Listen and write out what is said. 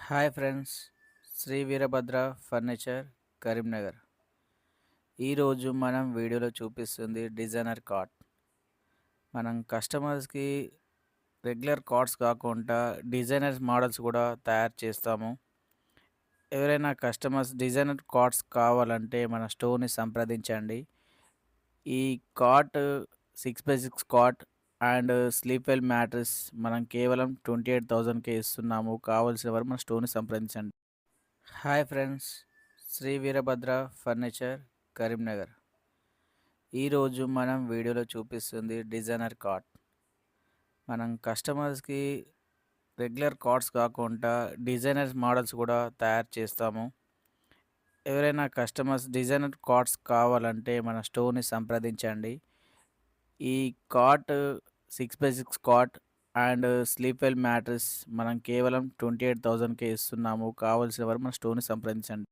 Hi friends, Shri Veerabhadra furniture Karimnagar. ఈరోజు మనం వీడియోలో చూపిస్తుంది డిజైనర్ కాట్. మనం కస్టమర్స్కి రెగ్యులర్ కార్డ్స్ కాకుండా డిజైనర్ మోడల్స్ కూడా తయారు చేస్తాము. ఎవరైనా కస్టమర్స్ డిజైనర్ కార్డ్స్ కావాలంటే మన స్టోర్ని సంప్రదించండి. ఈ cot 6x6 cot and sleep well mattress మనం కేవలం 28,000కే ఇస్తున్నాము. కావాల్సిన వారు మన స్టోర్ని సంప్రదించండి. Hi friends, Shri Veerabhadra furniture Karimnagar. ఈరోజు మనం వీడియోలో చూపిస్తుంది డిజైనర్ కాట్. మనం కస్టమర్స్కి రెగ్యులర్ కార్డ్స్ కాకుండా డిజైనర్ మోడల్స్ కూడా తయారు చేస్తాము. ఎవరైనా కస్టమర్స్ డిజైనర్ కార్డ్స్ కావాలంటే మన స్టోర్ని సంప్రదించండి. ఈ cot 6x6 cot and sleep well mattress మనం కేవలం 28,000కే ఇస్తున్నాము. కావాల్సిన వారు మన స్టోర్ని సంప్రదించండి.